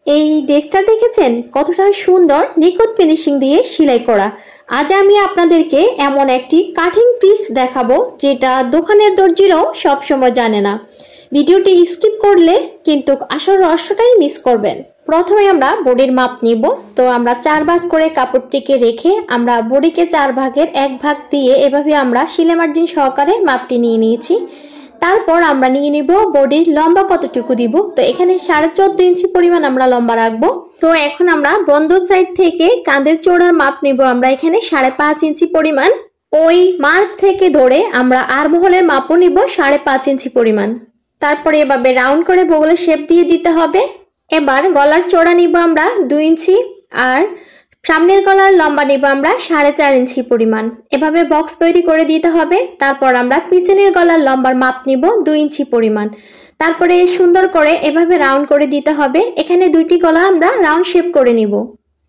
এই ড্রেসটা দেখেছেন কতটা সুন্দর নিখুঁত ফিনিশিং দিয়ে সেলাই করা। আজ আমি আপনাদেরকে এমন একটি কাটিং টিপস দেখাবো যেটা দোকানের দর্জিরাও সবসময় জানে না। ভিডিওটি স্কিপ করলে কিন্তু আসল রহস্যটাই মিস করবেন। প্রথমে আমরা বডির মাপ নিব। তো আমরা 4 ভাঁজ করে কাপড়টিকে রেখে আমরা বডিকে 4 ভাগের 1 ভাগ দিয়ে এভাবে আমরা সেলাই মার্জিন সহকারে মাপটি নিয়ে নিয়েছি। তারপর আমরা নিয়ে নিব বডির লম্বা কতটুকু দিব। তো এখানে 14.5 ইঞ্চি পরিমাণ আমরা লম্বা রাখবো। তো এখন আমরা বন্ধ সাইড থেকে কাঁধের চওড়ার মাপ নিব আমরা এখানে 5.5 ইঞ্চি পরিমাণ। ওই মার্ক থেকে ধরে আমরা আরমহলের মাপও নিব 5.5 ইঞ্চি পরিমাণ। তারপরে এভাবে রাউন্ড করে বগলের শেপ দিয়ে দিতে হবে। এবার গলার চওড়া নিব আমরা 2 ইঞ্চি আর সামনের গলার লম্বা নিব আমরা 4.5 ইঞ্চি পরিমাণ। এভাবে বক্স তৈরি করে দিতে হবে। তারপর আমরা পিছনের গলার লম্বার মাপ নিব 2 ইঞ্চি পরিমাণ। তারপরে সুন্দর করে এভাবে রাউন্ড করে দিতে হবে। এখানে দুইটি গলা আমরা রাউন্ড শেপ করে নিব।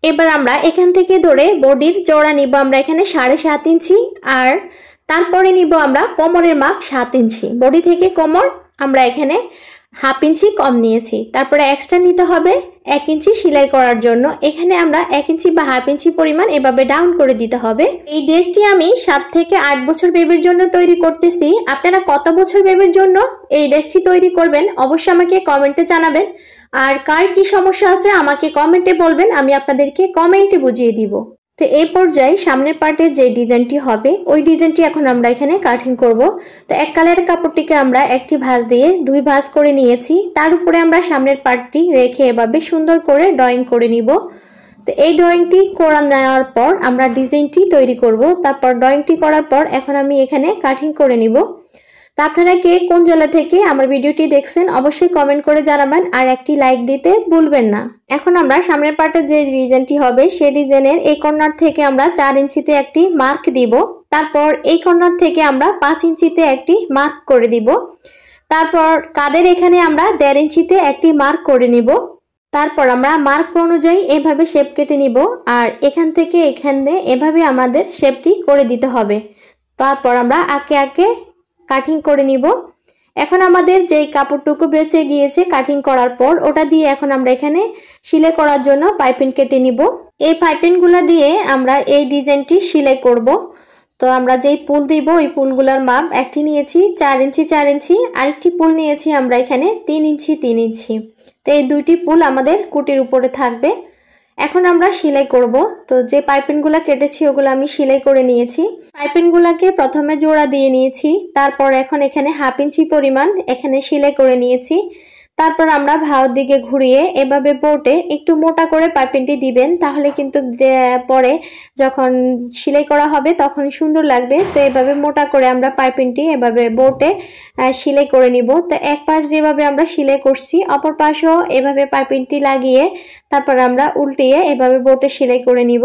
এবার আমরা এখান থেকে ধরে বডির চওড়া নিব আমরা এখানে 7.5 ইঞ্চি আর তারপরে নিব আমরা কোমরের মাপ 7 ইঞ্চি। বডি থেকে কোমর আমরা এখানে 1/2 ইঞ্চি কম নিয়েছি। তারপরে এক্সট্রা নিতে হবে 1 ইঞ্চি সেলাই করার জন্য। এখানে আমরা 1 ইঞ্চি বা 1/2 ইঞ্চি পরিমাণ এভাবে ডাউন করে দিতে হবে। এই ড্রেসটি আমি 7 থেকে 8 বছর বেবির জন্য তৈরি করতেছি। আপনারা কত বছর বেবির জন্য এই ড্রেসটি তৈরি করবেন অবশ্যই আমাকে কমেন্টে জানাবেন। আর কার কি সমস্যা আছে আমাকে কমেন্টে বলবেন, আমি আপনাদেরকে কমেন্টে বুঝিয়ে দিব। তো এই পর্যায়ে সামনের পার্টে যে ডিজাইনটি হবে ওই ডিজাইনটি এখন আমরা এখানে কাটিং করব। তো এক কালারের কাপড়টিকে আমরা একটি ভাঁজ দিয়ে 2 ভাঁজ করে নিয়েছি। তার উপরে আমরা সামনের পার্টটি রেখে এভাবে সুন্দর করে ড্রয়িং করে নিব। তো এই ড্রয়িংটি করে নেওয়ার পর আমরা ডিজাইনটি তৈরি করব। তারপর ড্রয়িংটি করার পর এখন আমি এখানে কাটিং করে নিব। তো আপনারা কে কোন জেলা থেকে আমার ভিডিওটি দেখছেন অবশ্যই কমেন্ট করে জানাবেন আর একটি লাইক দিতে ভুলবেন না। এখন আমরা সামনের পার্টে যে ডিজাইনটি হবে সেই ডিজাইনের এই কর্নার থেকে আমরা 4 ইঞ্চিতে একটি মার্ক দিব। তারপর এই কর্নার থেকে আমরা 5 ইঞ্চিতে একটি মার্ক করে দিব। তারপর কাঁধের এখানে আমরা 1.5 ইঞ্চিতে একটি মার্ক করে নিব। তারপর আমরা মার্ক অনুযায়ী এভাবে শেপ কেটে নিব আর এখান থেকে এখানে এভাবে আমাদের শেপটি করে দিতে হবে। তারপর আমরা আঁকে আঁকে কাটিং করে নিব। এখন আমাদের যেই কাপড়টুকু বেঁচে গিয়েছে কাটিং করার পর ওটা দিয়ে এখন আমরা এখানে সেলাই করার জন্য পাইপিং কেটে নিব। এই পাইপিংগুলো দিয়ে আমরা এই ডিজাইনটি সেলাই করব। তো আমরা যেই পুল দিব ওই পুলগুলোর মাপ একটি নিয়েছি 4 ইঞ্চি 4 ইঞ্চি, আরেকটি পুল নিয়েছি আমরা এখানে 3 ইঞ্চি 3 ইঞ্চি। তো এই দুইটি পুল আমাদের কুটির উপরে থাকবে। এখন আমরা সেলাই করব। তো যে পাইপিংগুলো কেটেছি ওগুলো আমি সেলাই করে নিয়েছি। পাইপিংগুলোকে প্রথমে জোড়া দিয়ে নিয়েছি। তারপর এখন এখানে 1/2 ইঞ্চি পরিমাণ এখানে সেলাই করে নিয়েছি। তারপর আমরা ভাঁজের দিকে ঘুরিয়ে এভাবে বোটে একটু মোটা করে পাইপিংটি দিবেন, তাহলে কিন্তু পরে যখন সেলাই করা হবে তখন সুন্দর লাগবে। তো এভাবে মোটা করে আমরা পাইপিংটি এভাবে বোটে সেলাই করে নিব। তো এক পাশ যেভাবে আমরা সেলাই করছি অপর পাশেও এভাবে পাইপিংটি লাগিয়ে তারপর আমরা উল্টিয়ে এভাবে বোটে সেলাই করে নিব।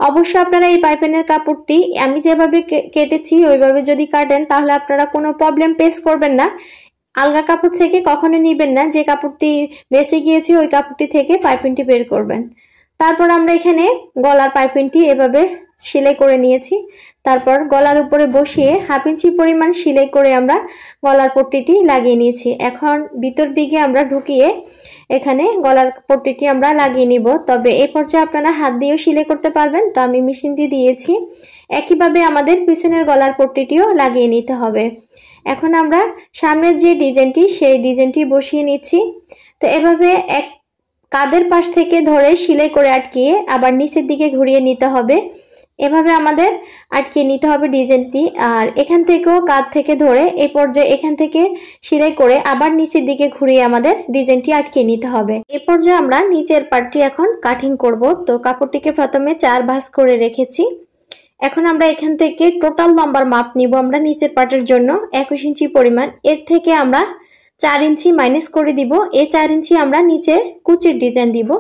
অবশ্যই আপনারা এই পাইপিংয়ের কাপড়টি আমি যেভাবে কেটেছি ওইভাবে যদি কাটেন তাহলে আপনারা কোনো প্রবলেম ফেস করবেন না। আলগা কাপড় থেকে কখনো নেবেন না, যে কাপড়টি বেঁচে গিয়েছে ওই কাপড়টি থেকে পাইপিংটি বের করবেন। তারপর আমরা এখানে গলার পাইপিংটি এভাবে সেলাই করে নিয়েছি। তারপর গলার উপরে বসিয়ে 1/2 ইঞ্চি পরিমাণ সেলাই করে আমরা গলার পট্টিটি লাগিয়ে নিয়েছি। এখন ভিতর দিকে আমরা ঢুকিয়ে এখানে গলার পট্টিটি আমরা লাগিয়ে নিব। তবে এই পর্যায়ে আপনারা হাত দিয়েও সেলাই করতে পারবেন, তো আমি মেশিন দিয়ে দিয়েছি। একইভাবে আমাদের পিছনের গলার পট্টিটিও লাগিয়ে নিতে হবে। এখন আমরা সামনের যে ডিজাইনটি সেই ডিজাইনটি বসিয়ে নিচ্ছি। তো এভাবে এক কাঁধের পাশ থেকে ধরে সেলাই করে আটকিয়ে আবার নিচের দিকে ঘুরিয়ে নিতে হবে। এভাবে আমাদের আটকিয়ে নিতে হবে ডিজাইনটি। আর এখান থেকেও কাঁধ থেকে ধরে এই পর্যায়ে এখান থেকে সেলাই করে আবার নিচের দিকে ঘুরিয়ে আমাদের ডিজাইনটি আটকিয়ে নিতে হবে। এই পর্যায়ে আমরা নিচের পার্টটি এখন কাটিং করব। তো কাপড়টিকে প্রথমে 4 ভাঁজ করে রেখেছি। এখন আমরা এখান থেকে টোটাল লম্বার মাপ নিব আমরা নিচের পার্টের জন্য 21 ইঞ্চি পরিমাণ। এর থেকে আমরা 4 ইঞ্চি মাইনাস করে দিব। এই 4 ইঞ্চি আমরা নিচের কুচির ডিজাইন দিব।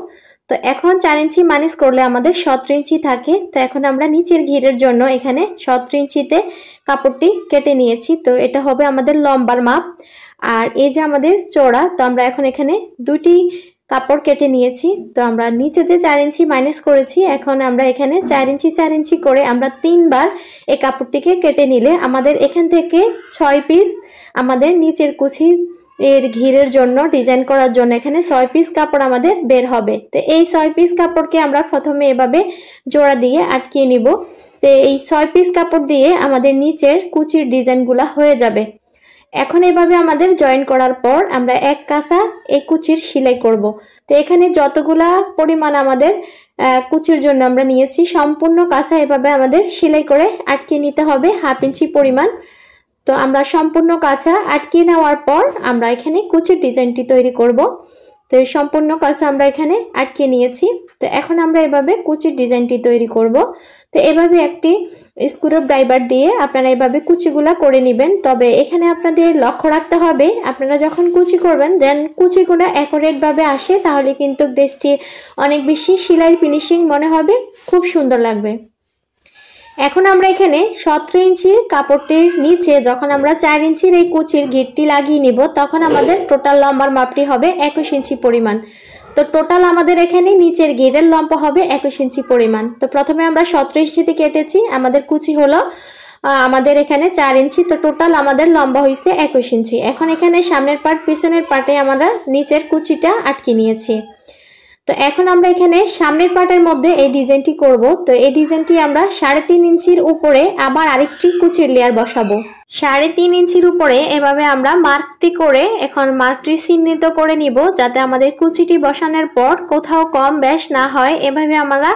তো এখন 4 ইঞ্চি মাইনাস করলে আমাদের 17 ইঞ্চি থাকে। তো এখন আমরা নিচের ঘিরের জন্য এখানে 17 ইঞ্চিতে কাপড়টি কেটে নিয়েছি। তো এটা হবে আমাদের লম্বার মাপ। আর এই যে আমাদের চওড়া, তো আমরা এখন এখানে দুটি কাপড় কেটে নিয়েছি। তো আমরা নিচে যে 4 ইঞ্চি মাইনাস করেছি এখন আমরা এখানে 4 ইঞ্চি 4 ইঞ্চি করে আমরা 3 বার এই কাপড়টিকে কেটে নিলে আমাদের এখান থেকে 6 পিস আমাদের নিচের কুচির এর ঘিরের জন্য ডিজাইন করার জন্য এখানে 6 পিস কাপড় আমাদের বের হবে। তো এই 6 পিস কাপড়কে আমরা প্রথমে এভাবে জোড়া দিয়ে আটকিয়ে নিব। তো এই 6 পিস কাপড় দিয়ে আমাদের নিচের কুচির ডিজাইনগুলো হয়ে যাবে। এখন এইভাবে আমাদের জয়েন করার পর আমরা এক কাঁচা এই কুচির সেলাই করব। তো এখানে যতগুলা পরিমাণ আমাদের কুচির জন্য আমরা নিয়েছি সম্পূর্ণ কাঁচা এভাবে আমাদের সেলাই করে আটকিয়ে নিতে হবে 1/2 ইঞ্চি পরিমাণ। তো আমরা সম্পূর্ণ কাঁচা আটকিয়ে নেওয়ার পর আমরা এখানে কুচির ডিজাইনটি তৈরি করব। তো সম্পূর্ণ কাঁচা আমরা এখানে আটকিয়ে নিয়েছি। তো এখন আমরা এভাবে কুচির ডিজাইনটি তৈরি করব। তো এভাবে একটি স্ক্রু ড্রাইভার দিয়ে আপনারা এভাবে কুচিগুলা করে নেবেন। তবে এখানে আপনাদের লক্ষ্য রাখতে হবে আপনারা যখন কুচি করবেন দেন কুচিগুলো অ্যাকুরেট ভাবে আসে, তাহলে কিন্তু ড্রেসটি অনেক বেশি সেলাইয়ের ফিনিশিং মনে হবে, খুব সুন্দর লাগবে। এখন আমরা এখানে 17 ইঞ্চি কাপড়টির নিচে যখন আমরা 4 ইঞ্চির এই কুচির গিটটি লাগিয়ে নিব তখন আমাদের টোটাল লম্বার মাপটি হবে 21 ইঞ্চি পরিমাণ। তো টোটাল আমাদের এখানে নিচের গিরের লম্বা হবে 21 ইঞ্চি পরিমাণ। তো প্রথমে আমরা 17 ইঞ্চিতে কেটেছি, আমাদের কুচি হলো আমাদের এখানে 4 ইঞ্চি। তো টোটাল আমাদের লম্বা হয়েছে 21 ইঞ্চি। এখন এখানে সামনের পার্ট পিছনের পার্টে আমরা নিচের কুচিটা আটকে নিয়েছি। তো এখন আমরা এখানে সামনের পার্টের মধ্যে এই ডিজাইনটি করব। তো এই ডিজাইনটি আমরা 3.5 ইঞ্চির উপরে আবার আরেকটি কুচির লেয়ার বসাবো। 3.5 ইঞ্চির উপরে এভাবে আমরা মার্কটি করে এখন মার্কটি চিহ্নিত করে নিব, যাতে আমাদের কুচিটি বসানোর পর কোথাও কম বেশ না হয়। এভাবে আমরা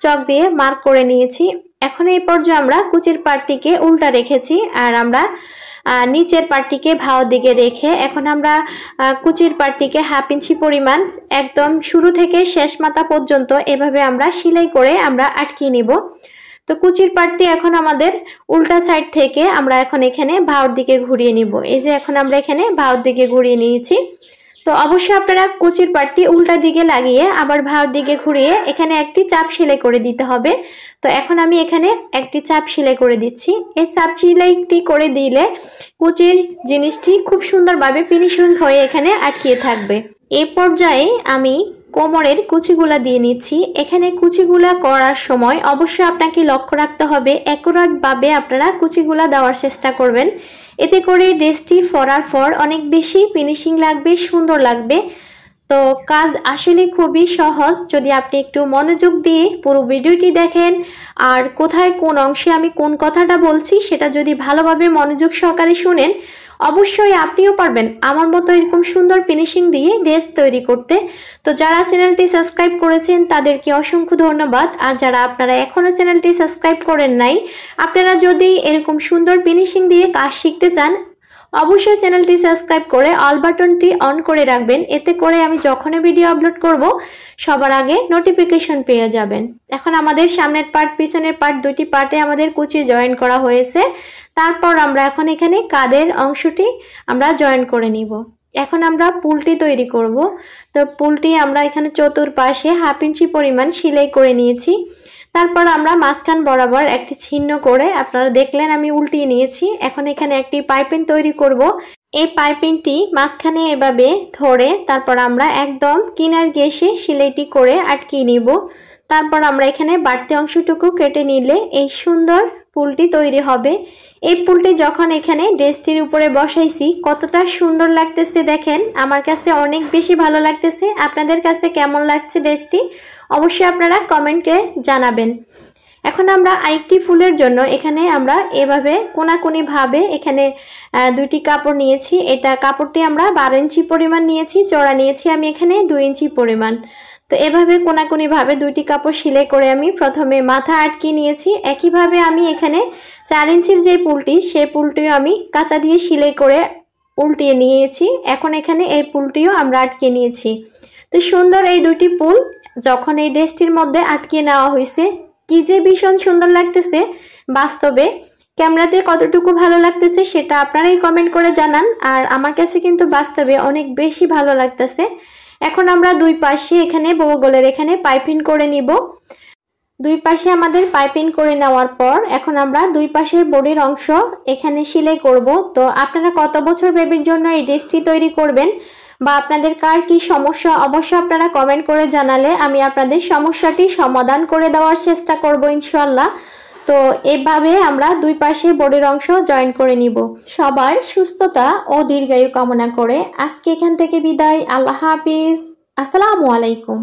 চক দিয়ে মার্ক করে নিয়েছি। এখন এই পর্যায়ে আমরা কুচির পার্টটিকে উল্টা রেখেছি আর আমরা নিচের পার্টটিকে ভাঁওর দিকে রেখে এখন আমরা কুচির পার্টটিকে 1/2 ইঞ্চি পরিমাণ একদম শুরু থেকে শেষ মাথা পর্যন্ত এভাবে আমরা সেলাই করে আমরা আটকিয়ে নিব। তো কুচির পার্টটি এখন আমাদের উল্টা সাইড থেকে আমরা এখন এখানে ভাঁওর দিকে ঘুরিয়ে নিব। এই যে এখন আমরা এখানে ভাঁওর দিকে ঘুরিয়ে নিয়েছি। তো অবশ্যই আপনারা কুচির পার্টটি উল্টা দিকে লাগিয়ে আবার ভাঁওর দিকে ঘুরিয়ে এখানে একটি চাপ সেলাই করে দিতে হবে। তো এখন আমি এখানে একটি চাপ সেলাই করে দিচ্ছি। এই চাপ সেলাইটি করে দিলে কুচির জিনিসটি খুব সুন্দরভাবে ফিনিশিং হয়ে এখানে আটকিয়ে থাকবে। এই পর্যায়ে আমি কোমরের কুচিগুলা দিয়ে নিচ্ছি। এখানে কুচিগুলা করার সময় অবশ্যই আপনাকে লক্ষ্য রাখতে হবে অ্যাকুরেট ভাবে আপনারা কুচিগুলা দেওয়ার চেষ্টা করবেন। এতে করে ড্রেসটি পরার পর অনেক বেশি ফিনিশিং লাগবে, সুন্দর লাগবে। তো কাজ আসলে খুবই সহজ যদি আপনি একটু মনোযোগ দিয়ে পুরো ভিডিওটি দেখেন আর কোথায় কোন অংশে আমি কোন কথাটা বলছি সেটা যদি ভালোভাবে মনোযোগ সহকারে শুনেন অবশ্যই আপনিও পারবেন আমার মতো এরকম সুন্দর ফিনিশিং দিয়ে ড্রেস তৈরি করতে। তো যারা চ্যানেলটি সাবস্ক্রাইব করেছেন তাদেরকে অসংখ্য ধন্যবাদ। আর যারা আপনারা এখনো চ্যানেলটি সাবস্ক্রাইব করেন নাই, আপনারা যদি এরকম সুন্দর ফিনিশিং দিয়ে কাজ শিখতে চান অবশ্যই চ্যানেলটি সাবস্ক্রাইব করে অল বাটনটি অন করে রাখবেন। এতে করে আমি যখনই ভিডিও আপলোড করব সবার আগে নোটিফিকেশন পেয়ে যাবেন। এখন আমাদের সামনের পার্ট পিছনের পার্ট দুটি পার্টে আমাদের কুচি জয়েন করা হয়েছে। তারপর আমরা এখন এখানে কাঁধের অংশটি আমরা জয়েন করে নিব। এখন আমরা পুলটি তৈরি করব। তো পুলটি আমরা এখানে চতুর্পাশে 1/2 ইঞ্চি পরিমাণ সেলাই করে নিয়েছি। তারপর আমরা মাঝখান বরাবর একটি চিহ্ন করে আপনারা দেখলেন আমি উল্টিয়ে নিয়েছি। এখন এখানে একটি পাইপিং তৈরি করব। এই পাইপিংটি মাঝখানে এভাবে ধরে তারপর আমরা একদম কিনার ঘেঁষে সেলাইটি করে আটকিয়ে নিব। তারপর আমরা এখানে বাড়তি অংশটুকু কেটে নিলে এই সুন্দর পুলটি তৈরি হবে। এই পুলটি যখন এখানে ড্রেসটির উপরে বসাইছি কতটা সুন্দর লাগতেছে দেখেন, আমার কাছে অনেক বেশি ভালো লাগতেছে। আপনাদের কাছে কেমন লাগছে ড্রেসটি অবশ্যই আপনারা কমেন্টে জানাবেন। এখন আমরা আরেকটি ফুলের জন্য এখানে আমরা এভাবে কোনাকুনি ভাবে এখানে দুইটি কাপড় নিয়েছি। এটা কাপড়টি আমরা 12 ইঞ্চি পরিমাণ নিয়েছি, চড়া নিয়েছি আমি এখানে 2 ইঞ্চি পরিমাণ। তো এভাবে কোনাকুনি ভাবে দুইটি কাপড় সেলাই করে আমি প্রথমে মাথা আটকে নিয়েছি। একইভাবে আমি এখানে 4 ইঞ্চির যে পুলটি সেই পুলটিও আমি কাঁচা দিয়ে সেলাই করে উল্টিয়ে নিয়েছি। এখন এখানে এই পুলটিও আমরা আটকে নিয়েছি। তো সুন্দর এই দুইটি পুল যখন এই ড্রেসটির মধ্যে আটকে নেওয়া হয়েছে কি যে ভীষণ সুন্দর লাগতেছে। বাস্তবে ক্যামেরাতে কতটুকু ভালো লাগতেছে সেটা আপনারাই কমেন্ট করে জানান। আর আমার কাছে কিন্তু বাস্তবে অনেক বেশি ভালো লাগতেছে। এখন আমরা দুই পাশে এখানে বগলের এখানে পাইপিং করে নিব। দুই পাশে আমাদের পাইপিং করে নেওয়ার পর এখন আমরা দুই পাশের বডির অংশ এখানে সেলাই করব। তো আপনারা কত বছর বেবির জন্য এই ড্রেসটি তৈরি করবেন বা আপনাদের কার কি সমস্যা অবশ্যই আপনারা কমেন্ট করে জানালে আমি আপনাদের সমস্যাটি সমাধান করে দেওয়ার চেষ্টা করব ইনশাআল্লাহ। তো এভাবে আমরা দুই পাশে বডির অংশ জয়েন করে নিব। সবার সুস্থতা ও দীর্ঘায়ু কামনা করে আজকে এখান থেকে বিদায়। আল্লাহ হাফিজ। আসসালামু আলাইকুম।